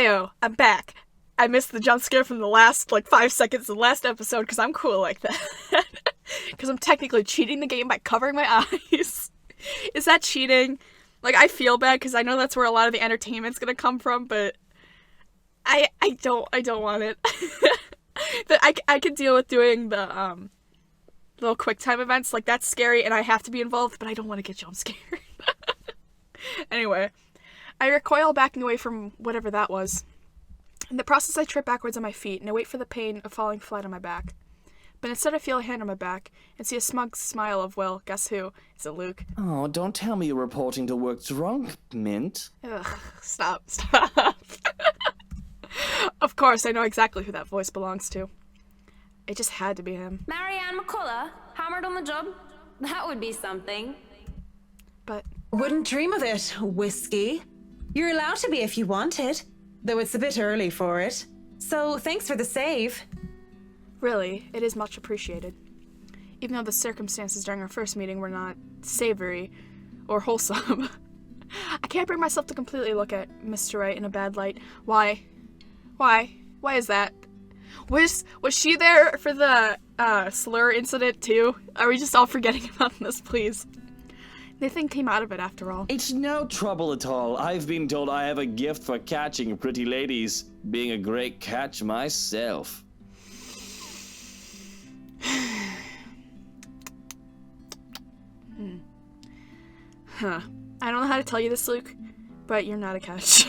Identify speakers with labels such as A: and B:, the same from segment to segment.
A: Heyo, I'm back. I missed the jump scare from the last, 5 seconds of the last episode because I'm cool like that. Because I'm technically cheating the game by covering my eyes. Is that cheating? I feel bad because I know that's where a lot of the entertainment's gonna come from, but I don't want it. I could deal with doing the little quick time events, that's scary and I have to be involved, but I don't want to get jump scared. Anyway, I recoil backing away from whatever that was. In the process, I trip backwards on my feet and I wait for the pain of falling flat on my back. But instead I feel a hand on my back and see a smug smile of, well, guess who? It's a Luke.
B: Oh, don't tell me you're reporting to work drunk, Mint.
A: Ugh, stop. Of course, I know exactly who that voice belongs to. It just had to be him.
C: Marianne McCullough, hammered on the job? That would be something.
A: But...
D: Wouldn't dream of it, Whiskey. You're allowed to be if you wanted, though it's a bit early for it. So thanks for the save.
A: Really, it is much appreciated. Even though the circumstances during our first meeting were not savory or wholesome. I can't bring myself to completely look at Mr. Wright in a bad light. Why? Why is that? Was she there for the slur incident too? Are we just all forgetting about this, please? Nothing came out of it after all.
B: It's no trouble at all. I've been told I have a gift for catching pretty ladies, being a great catch myself.
A: Huh. I don't know how to tell you this, Luke, but you're not a catch.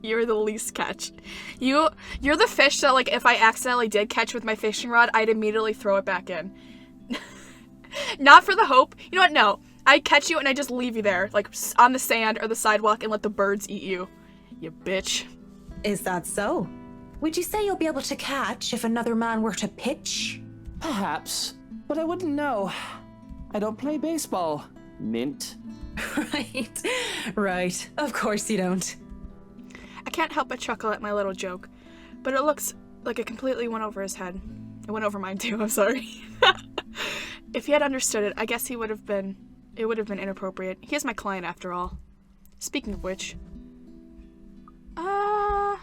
A: You're the least catch. You're the fish that, if I accidentally did catch with my fishing rod, I'd immediately throw it back in. Not for the hope. You know what? No. I'd catch you and I'd just leave you there, on the sand or the sidewalk and let the birds eat you. You bitch.
D: Is that so? Would you say you'll be able to catch if another man were to pitch?
B: Perhaps, but I wouldn't know. I don't play baseball, Mint.
D: Right. Of course you don't.
A: I can't help but chuckle at my little joke, but it looks like it completely went over his head. It went over mine too, I'm sorry. If he had understood it, I guess it would have been inappropriate. He is my client after all. Speaking of which, I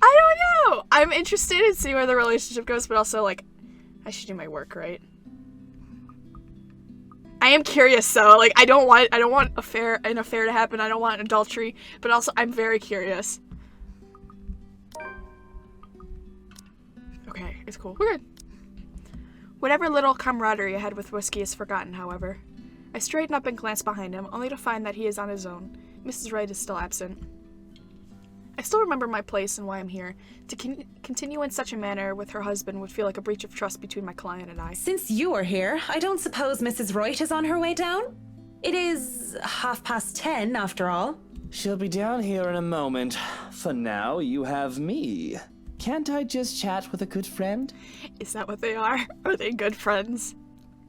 A: don't know. I'm interested in seeing where the relationship goes, but also, I should do my work, right? I am curious, though. I don't want an affair to happen. I don't want adultery, but also I'm very curious. Okay, it's cool. We're good. Whatever little camaraderie I had with Whiskey is forgotten, however. I straighten up and glance behind him, only to find that he is on his own. Mrs. Wright is still absent. I still remember my place and why I'm here. To continue in such a manner with her husband would feel like a breach of trust between my client and I.
D: Since you are here, I don't suppose Mrs. Wright is on her way down? It is 10:30 after all.
B: She'll be down here in a moment. For now, you have me. Can't I just chat with a good friend?
A: Is that what they are? Are they good friends?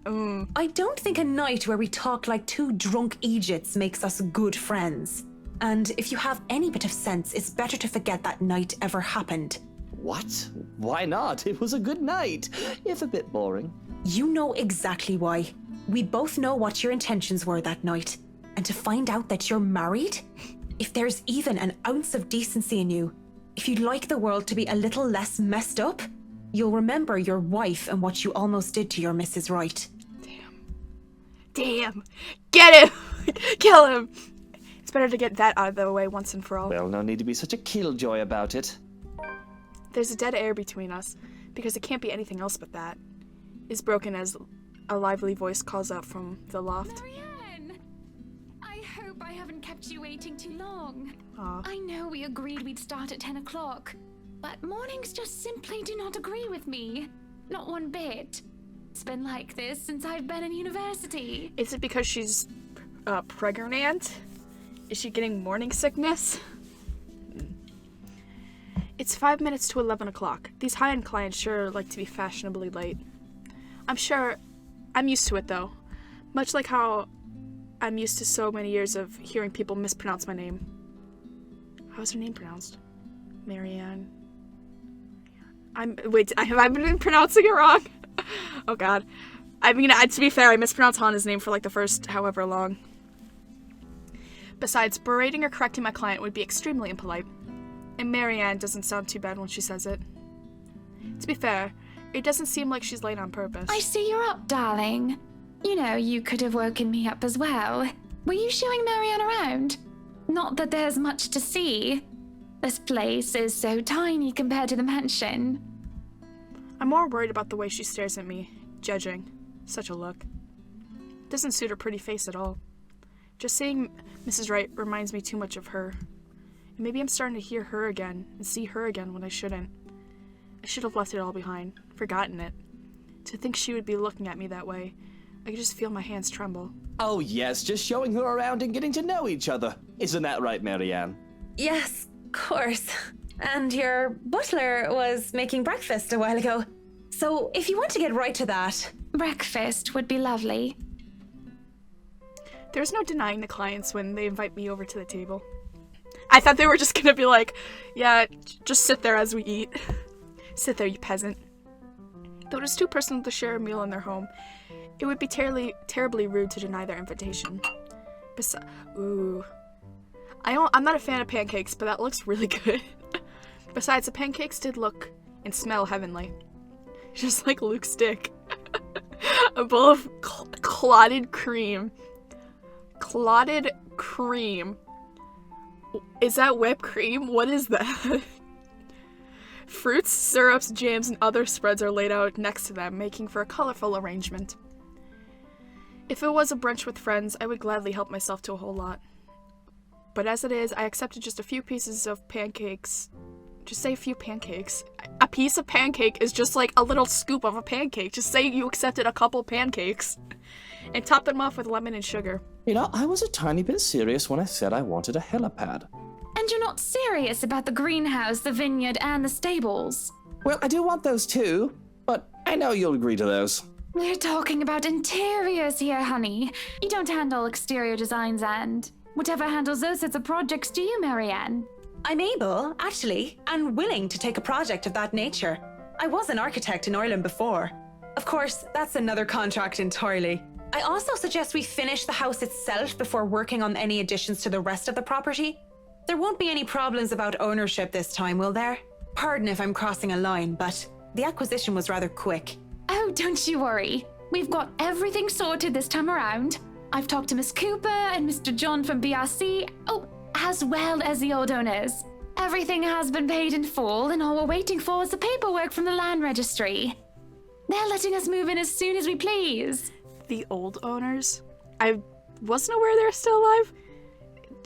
D: I don't think a night where we talk like two drunk Egypts makes us good friends. And if you have any bit of sense, it's better to forget that night ever happened.
B: What? Why not? It was a good night, if a bit boring.
D: You know exactly why. We both know what your intentions were that night. And to find out that you're married? If there's even an ounce of decency in you, if you'd like the world to be a little less messed up, you'll remember your wife and what you almost did to your Mrs. Wright.
A: Damn. Get him! Kill him! It's better to get that out of the way once and for all.
B: Well, no need to be such a killjoy about it.
A: There's a dead air between us, because it can't be anything else but that. Is broken as a lively voice calls out from the loft.
C: Marianne! I hope I haven't kept you waiting too long.
A: Aw.
C: I know we agreed we'd start at 10 o'clock, but mornings just simply do not agree with me. Not one bit. It's been like this since I've been in university.
A: Is it because she's pregnant? Is she getting morning sickness? It's 5 minutes to 11 o'clock. These high-end clients sure like to be fashionably late. I'm used to it though. Much like how I'm used to so many years of hearing people mispronounce my name. How's her name pronounced? Marianne. Have I been pronouncing it wrong? Oh god. I mean, to be fair, I mispronounced Hana's name for the first however long. Besides, berating or correcting my client would be extremely impolite. And Marianne doesn't sound too bad when she says it. To be fair, it doesn't seem like she's late on purpose.
C: I see you're up, darling. You know, you could have woken me up as well. Were you showing Marianne around? Not that there's much to see. This place is so tiny compared to the mansion.
A: I'm more worried about the way she stares at me, judging. Such a look. Doesn't suit her pretty face at all. Just seeing Mrs. Wright reminds me too much of her. And maybe I'm starting to hear her again and see her again when I shouldn't. I should have left it all behind, forgotten it. To think she would be looking at me that way, I could just feel my hands tremble.
B: Oh yes, just showing her around and getting to know each other. Isn't that right, Marianne?
D: Yes, of course. And your butler was making breakfast a while ago. So if you want to get right to that...
C: Breakfast would be lovely.
A: There's no denying the clients when they invite me over to the table. I thought they were just gonna be like, yeah, just sit there as we eat. Sit there, you peasant. Though it is too personal to share a meal in their home, it would be terribly rude to deny their invitation. Ooh. I'm not a fan of pancakes, but that looks really good. Besides, the pancakes did look and smell heavenly. Just like Luke's dick. A bowl of clotted cream. Clotted cream. Is that whipped cream? What is that? Fruits, syrups, jams, and other spreads are laid out next to them, making for a colorful arrangement. If it was a brunch with friends, I would gladly help myself to a whole lot. But as it is, I accepted just a few pieces of pancakes. Just say a few pancakes. A piece of pancake is just like a little scoop of a pancake. Just say you accepted a couple pancakes. And top them off with lemon and sugar.
B: You know, I was a tiny bit serious when I said I wanted a helipad.
C: And you're not serious about the greenhouse, the vineyard, and the stables.
B: Well, I do want those too, but I know you'll agree to those.
C: We're talking about interiors here, honey. You don't handle exterior designs and... Whatever handles those sorts of projects do you, Marianne?
D: I'm able, actually, and willing to take a project of that nature. I was an architect in Ireland before. Of course, that's another contract entirely. I also suggest we finish the house itself before working on any additions to the rest of the property. There won't be any problems about ownership this time, will there? Pardon if I'm crossing a line, but the acquisition was rather quick.
C: Oh, don't you worry. We've got everything sorted this time around. I've talked to Miss Cooper and Mr. John from BRC, as well as the old owners. Everything has been paid in full, and all we're waiting for is the paperwork from the land registry. They're letting us move in as soon as we please.
A: The old owners? I wasn't aware they're still alive.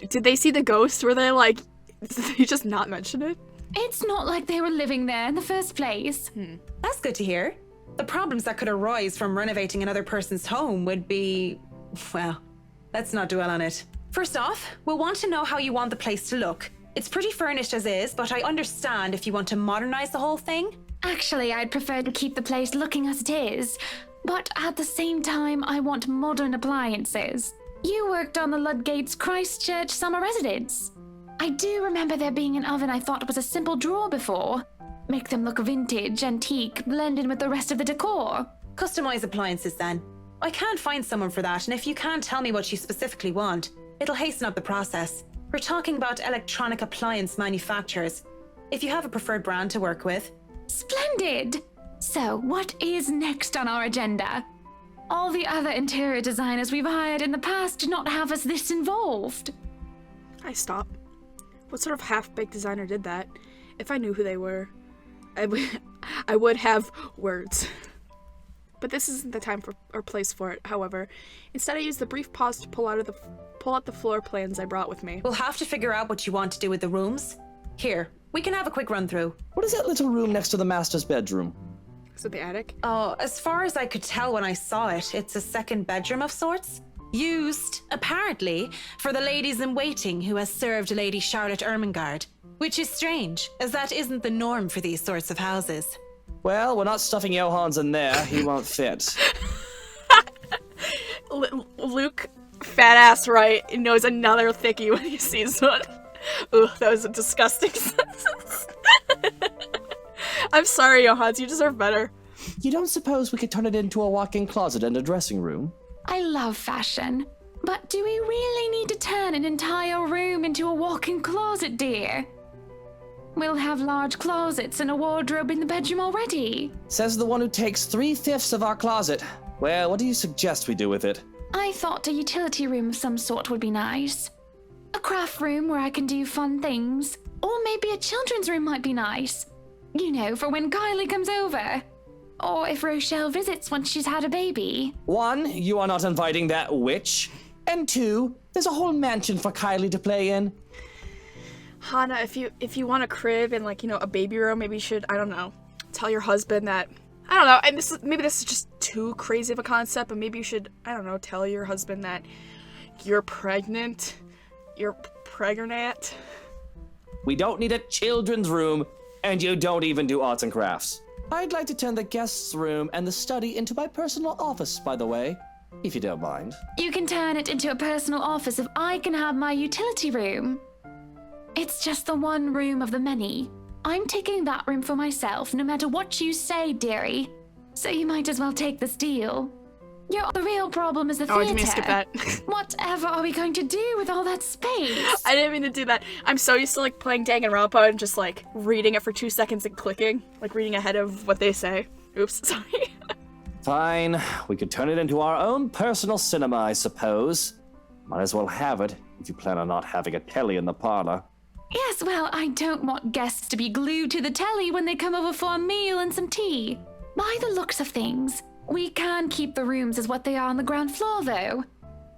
A: Did they see the ghost? Were they like, did they just not mention it?
C: It's not like they were living there in the first place.
D: That's good to hear. The problems that could arise from renovating another person's home would be... well, let's not dwell on it. First off, we'll want to know how you want the place to look. It's pretty furnished as is, but I understand if you want to modernize the whole thing.
C: Actually, I'd prefer to keep the place looking as it is. But at the same time, I want modern appliances. You worked on the Ludgate's Christchurch summer residence. I do remember there being an oven I thought was a simple drawer before. Make them look vintage, antique, blend in with the rest of the decor.
D: Customize appliances then. I can't find someone for that, and if you can't tell me what you specifically want, it'll hasten up the process. We're talking about electronic appliance manufacturers. If you have a preferred brand to work with.
C: Splendid! So, what is next on our agenda? All the other interior designers we've hired in the past did not have us this involved.
A: I stop. What sort of half-baked designer did that? If I knew who they were, I would have words. But this isn't the time or place for it, however. Instead, I used the brief pause to pull out the floor plans I brought with me.
D: We'll have to figure out what you want to do with the rooms. Here, we can have a quick run through.
B: What is that little room next to the master's bedroom?
A: Is it the attic?
D: Oh, as far as I could tell when I saw it, it's a second bedroom of sorts. Used, apparently, for the ladies in waiting who has served Lady Charlotte Ermengarde. Which is strange, as that isn't the norm for these sorts of houses.
B: Well, we're not stuffing Johans in there. He won't fit.
A: Luke, fat ass right, knows another thickie when he sees one. Ugh, that was a disgusting sentence. I'm sorry, Johans, you deserve better.
B: You don't suppose we could turn it into a walk-in closet and a dressing room?
C: I love fashion. But do we really need to turn an entire room into a walk-in closet, dear? We'll have large closets and a wardrobe in the bedroom already.
B: Says the one who takes 3/5 of our closet. Well, what do you suggest we do with it?
C: I thought a utility room of some sort would be nice. A craft room where I can do fun things. Or maybe a children's room might be nice. You know, for when Kylie comes over. Or if Rochelle visits once she's had a baby.
B: 1, you are not inviting that witch. And 2, there's a whole mansion for Kylie to play in.
A: Hannah, if you want a crib and like, you know, a baby room, maybe you should, I don't know, tell your husband that, I don't know, and maybe this is just too crazy of a concept, but maybe you should, I don't know, tell your husband that you're pregnant. You're pregnant.
B: We don't need a children's room, and you don't even do arts and crafts. I'd like to turn the guest's room and the study into my personal office, by the way, if you don't mind.
C: You can turn it into a personal office if I can have my utility room. It's just the one room of the many. I'm taking that room for myself, no matter what you say, dearie. So you might as well take this deal. The real problem is the theater.
A: Oh, I didn't mean to skip that.
C: Whatever are we going to do with all that space?
A: I didn't mean to do that. I'm so used to like playing Danganronpa and just like reading it for 2 seconds and clicking. Like reading ahead of what they say. Oops, sorry.
B: Fine, we could turn it into our own personal cinema, I suppose. Might as well have it, if you plan on not having a telly in the parlor.
C: Yes, well, I don't want guests to be glued to the telly when they come over for a meal and some tea. By the looks of things, we can keep the rooms as what they are on the ground floor, though.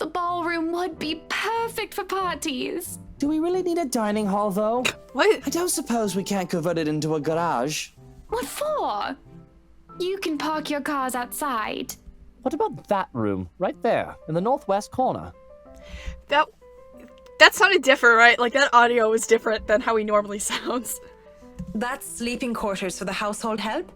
C: The ballroom would be perfect for parties.
B: Do we really need a dining hall, though?
A: What?
B: I don't suppose we can't convert it into a garage.
C: What for? You can park your cars outside.
E: What about that room, right there, in the northwest corner?
A: That sounded different, right? Like that audio was different than how he normally sounds.
D: That's sleeping quarters for the household help?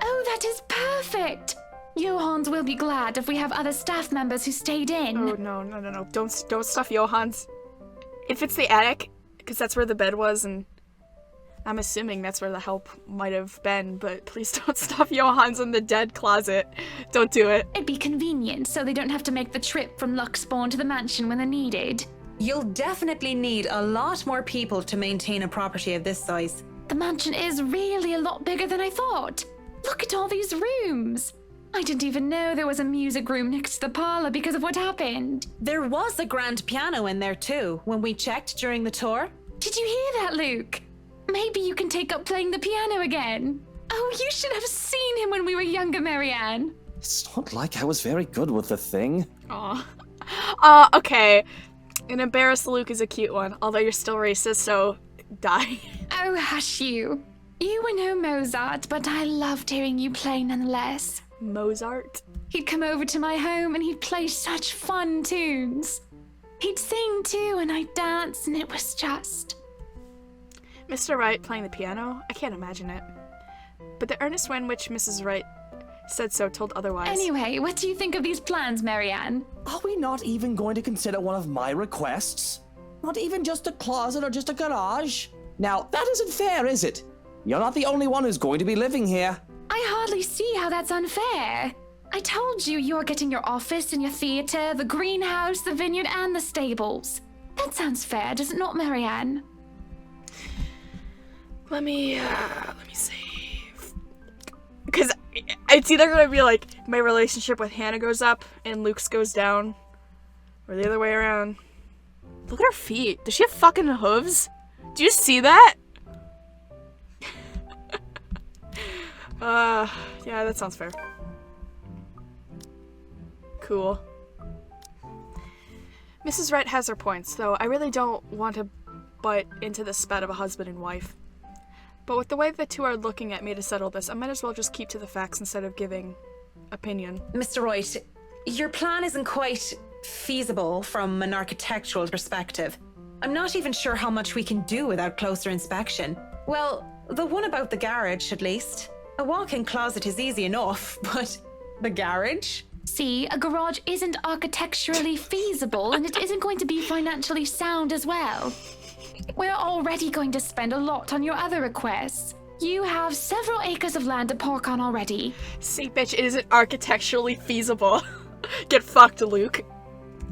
C: Oh, that is perfect! Johans will be glad if we have other staff members who stayed in.
A: Oh no. Don't stuff Johans. If it's the attic, because that's where the bed was, and I'm assuming that's where the help might have been, but please don't stuff Johans in the dead closet. Don't do it.
C: It'd be convenient, so they don't have to make the trip from Luxspawn to the mansion when they're needed.
D: You'll definitely need a lot more people to maintain a property of this size.
C: The mansion is really a lot bigger than I thought. Look at all these rooms. I didn't even know there was a music room next to the parlor because of what happened.
D: There was a grand piano in there too, when we checked during the tour.
C: Did you hear that, Luke? Maybe you can take up playing the piano again. Oh, you should have seen him when we were younger, Marianne.
B: It's not like I was very good with the thing.
A: Aw. Okay. An embarrassed Luke is a cute one, although you're still racist, so die.
C: Oh, hush you. You were no Mozart, but I loved hearing you play nonetheless.
A: Mozart?
C: He'd come over to my home and he'd play such fun tunes. He'd sing too and I'd dance and it was just...
A: Mr. Wright playing the piano? I can't imagine it. But the earnest way in which Mrs. Wright said so told otherwise.
C: Anyway, what do you think of these plans, Marianne?
B: Are we not even going to consider one of my requests? Not even just a closet or just a garage? Now, that isn't fair, is it? You're not the only one who's going to be living here.
C: I hardly see how that's unfair. I told you you're getting your office and your theater, the greenhouse, the vineyard, and the stables. That sounds fair, does it not, Marianne?
A: Let me see. Because it's either going to be like my relationship with Hannah goes up and Luke's goes down, or the other way around. Look at her feet. Does she have fucking hooves? Do you see that? Yeah, that sounds fair. Cool. Mrs. Wright has her points, though I really don't want to butt into the spat of a husband and wife. But with the way the two are looking at me to settle this, I might as well just keep to the facts instead of giving opinion.
D: Mr. Wright, your plan isn't quite feasible from an architectural perspective. I'm not even sure how much we can do without closer inspection. Well, the one about the garage, at least. A walk-in closet is easy enough, but the garage?
C: See, a garage isn't architecturally feasible and it isn't going to be financially sound as well. We're already going to spend a lot on your other requests. You have several acres of land to park on already.
A: See, bitch, it isn't architecturally feasible. Get fucked, Luke.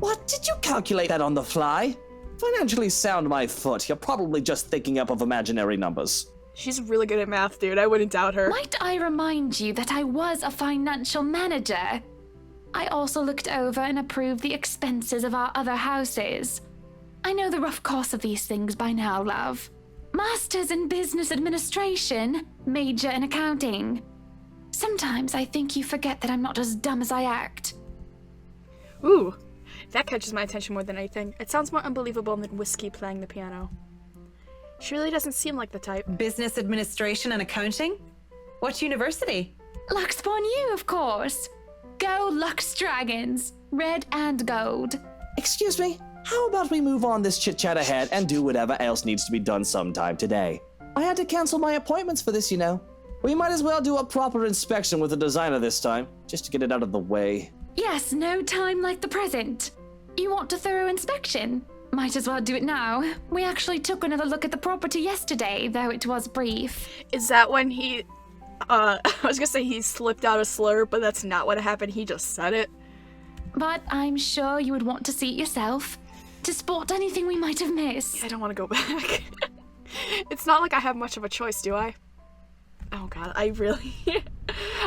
B: What? Did you calculate that on the fly? Financially sound my foot. You're probably just thinking up of imaginary numbers.
A: She's really good at math, dude. I wouldn't doubt her.
C: Might I remind you that I was a financial manager? I also looked over and approved the expenses of our other houses. I know the rough costs of these things by now, love. Masters in business administration, major in accounting. Sometimes I think you forget that I'm not as dumb as I act.
A: Ooh, that catches my attention more than anything. It sounds more unbelievable than Whiskey playing the piano. She really doesn't seem like the type.
D: Business administration and accounting? What university?
C: Luxborn U, of course. Go Lux Dragons, red and gold.
B: Excuse me, how about we move on this chit-chat ahead and do whatever else needs to be done sometime today? I had to cancel my appointments for this, you know. We might as well do a proper inspection with the designer this time, just to get it out of the way.
C: Yes, no time like the present. You want a thorough inspection? Might as well do it now. We actually took another look at the property yesterday, though it was brief.
A: Is that when he, I was gonna say he slipped out a slur, but that's not what happened. He just said it.
C: But I'm sure you would want to see it yourself, to spot anything we might have missed.
A: I don't want to go back. It's not like I have much of a choice, do I? Oh god, I really...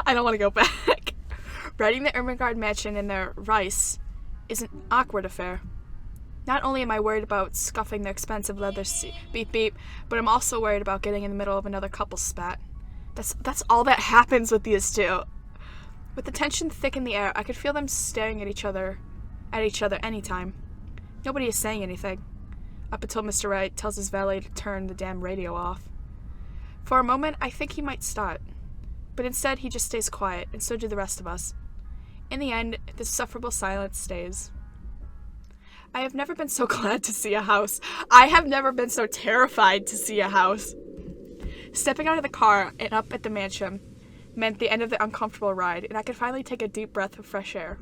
A: I don't want to go back. Riding the Ermengarde mansion in their rice is an awkward affair. Not only am I worried about scuffing the expensive leather beep beep, but I'm also worried about getting in the middle of another couple spat. That's all that happens with these two. With the tension thick in the air, I could feel them staring at each other anytime. Nobody is saying anything, up until Mr. Wright tells his valet to turn the damn radio off. For a moment, I think he might start, but instead he just stays quiet, and so do the rest of us. In the end, the insufferable silence stays. I have never been so glad to see a house. I have never been so terrified to see a house. Stepping out of the car and up at the mansion meant the end of the uncomfortable ride, and I could finally take a deep breath of fresh air.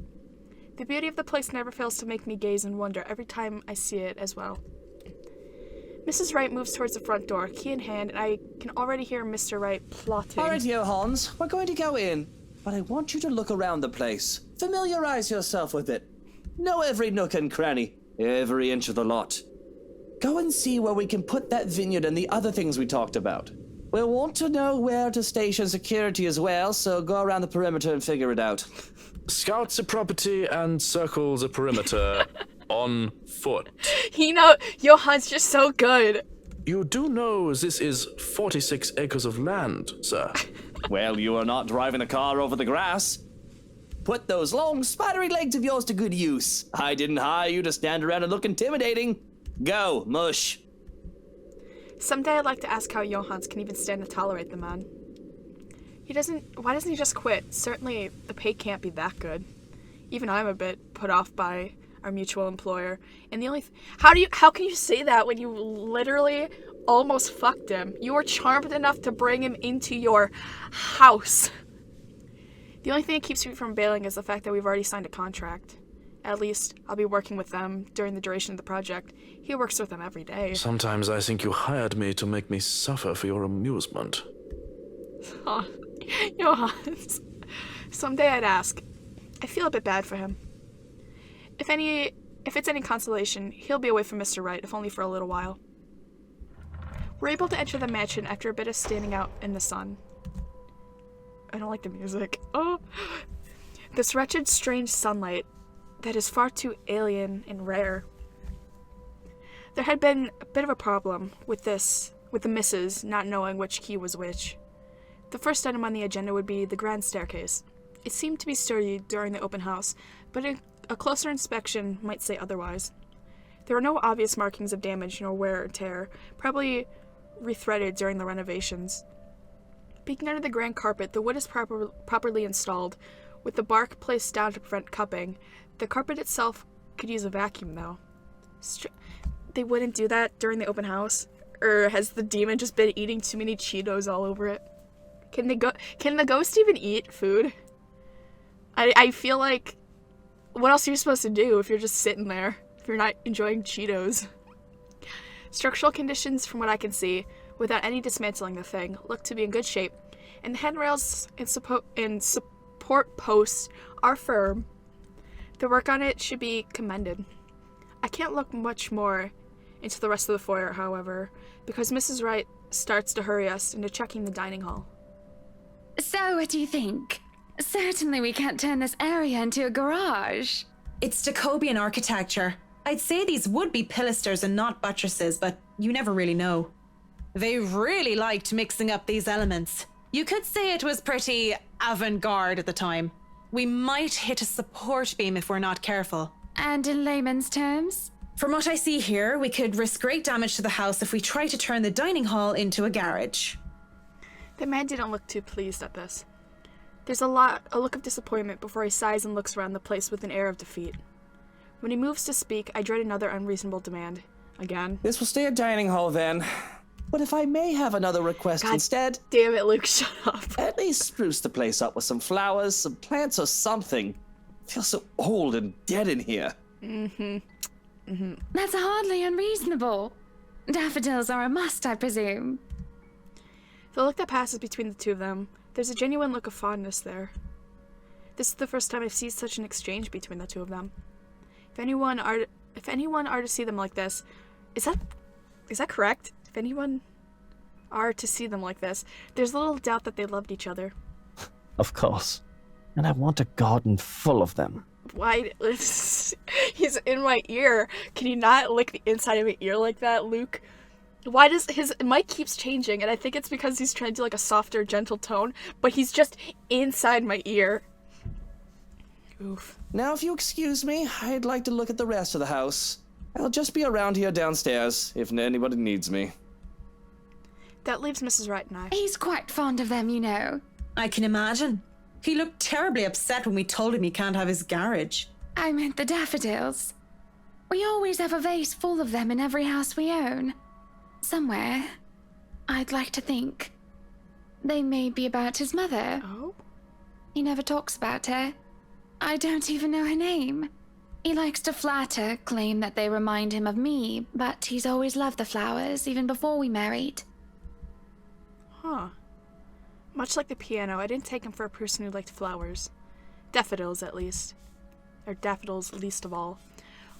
A: The beauty of the place never fails to make me gaze and wonder every time I see it as well. Mrs. Wright moves towards the front door, key in hand, and I can already hear Mr. Wright plotting.
B: All right, Johans, we're going to go in, but I want you to look around the place. Familiarize yourself with it. Know every nook and cranny, every inch of the lot. Go and see where we can put that vineyard and the other things we talked about. We'll want to know where to station security as well, so go around the perimeter and figure it out.
F: Scout the property and circle the perimeter on foot.
A: Johann's just so good.
F: You do know this is 46 acres of land, sir.
B: Well, you are not driving a car over the grass. Put those long, spidery legs of yours to good use. I didn't hire you to stand around and look intimidating. Go, mush.
A: Someday I'd like to ask how Johans can even stand to tolerate the man. Why doesn't he just quit? Certainly the pay can't be that good. Even I'm a bit put off by our mutual employer. And the only how can you say that when you literally almost fucked him? You were charmed enough to bring him into your house. The only thing that keeps me from bailing is the fact that we've already signed a contract. At least, I'll be working with them during the duration of the project. He works with them every day.
F: Sometimes I think you hired me to make me suffer for your amusement.
A: Oh, Johans. Someday I'd ask. I feel a bit bad for him. If it's any consolation, he'll be away from Mr. Wright, if only for a little while. We're able to enter the mansion after a bit of standing out in the sun. I don't like the music. Oh, this wretched, strange sunlight that is far too alien and rare. There had been a bit of a problem with the missus not knowing which key was which. The first item on the agenda would be the grand staircase. It seemed to be sturdy during the open house, but a closer inspection might say otherwise. There were no obvious markings of damage nor wear or tear, probably rethreaded during the renovations. Peeking under the grand carpet, the wood is properly installed, with the bark placed down to prevent cupping. The carpet itself could use a vacuum, though. They wouldn't do that during the open house? Or has the demon just been eating too many Cheetos all over it? Can the ghost even eat food? I feel like... What else are you supposed to do if you're just sitting there? If you're not enjoying Cheetos? Structural conditions, from what I can see, without any dismantling the thing, look to be in good shape, and the handrails and support posts are firm. The work on it should be commended. I can't look much more into the rest of the foyer, however, because Mrs. Wright starts to hurry us into checking the dining hall.
C: So, what do you think? Certainly we can't turn this area into a garage.
D: It's Jacobean architecture. I'd say these would be pilasters and not buttresses, but you never really know. They really liked mixing up these elements. You could say it was pretty avant-garde at the time. We might hit a support beam if we're not careful.
C: And in layman's terms?
D: From what I see here, we could risk great damage to the house if we try to turn the dining hall into a garage.
A: The man didn't look too pleased at this. There's a look of disappointment before he sighs and looks around the place with an air of defeat. When he moves to speak, I dread another unreasonable demand. Again.
B: This will stay a dining hall then. But if I may have another request
A: God
B: instead,
A: damn it, Luke, shut up.
B: at least spruce the place up with some flowers, some plants, or something. It feels so old and dead in here.
C: That's hardly unreasonable. Daffodils are a must, I presume.
A: The look that passes between the two of them, there's a genuine look of fondness there. This is the first time I've seen such an exchange between the two of them. If anyone are to see them like this, is that correct? If anyone are to see them like this, there's little doubt that they loved each other.
E: Of course. And I want a garden full of them.
A: Why? He's in my ear. Can you not lick the inside of my ear like that, Luke? Why does his mic keeps changing? And I think it's because he's trying to do like a softer, gentle tone, but he's just inside my ear. Oof.
B: Now, if you excuse me, I'd like to look at the rest of the house. I'll just be around here downstairs, if anybody needs me.
A: That leaves Mrs. Wright and I.
C: He's quite fond of them, you know.
D: I can imagine. He looked terribly upset when we told him he can't have his garage.
C: I meant the daffodils. We always have a vase full of them in every house we own. Somewhere, I'd like to think. They may be about his mother.
A: Oh?
C: He never talks about her. I don't even know her name. He likes to flatter, claim that they remind him of me, but he's always loved the flowers, even before we married.
A: Huh. Much like the piano, I didn't take him for a person who liked flowers. Daffodils, at least. Or daffodils, least of all.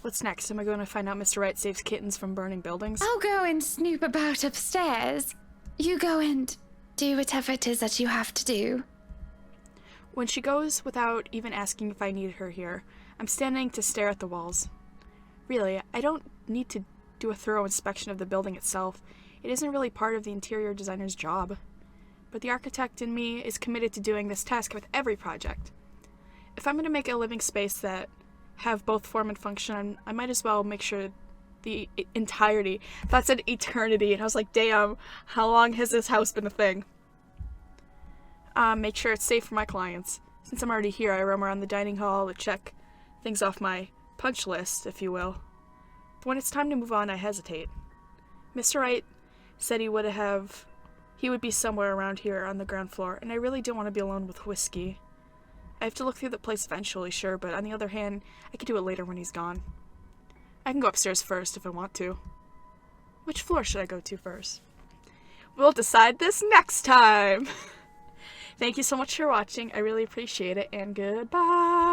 A: What's next? Am I going to find out Mr. Wright saves kittens from burning buildings?
C: I'll go and snoop about upstairs. You go and do whatever it is that you have to do.
A: When she goes without even asking if I need her here, I'm standing to stare at the walls. Really, I don't need to do a thorough inspection of the building itself. It isn't really part of the interior designer's job. But the architect in me is committed to doing this task with every project. If I'm going to make a living space that have both form and function, I might as well make sure the entirety, that said eternity, and I was like, damn, how long has this house been a thing? Make sure it's safe for my clients. Since I'm already here, I roam around the dining hall to check things off my punch list, if you will. But when it's time to move on, I hesitate. Mr. Wright said he would be somewhere around here on the ground floor, and I really don't want to be alone with Whiskey. I have to look through the place eventually, sure, but on the other hand, I can do it later when he's gone. I can go upstairs first if I want to. Which floor should I go to first? We'll decide this next time! Thank you so much for watching. I really appreciate it, and goodbye!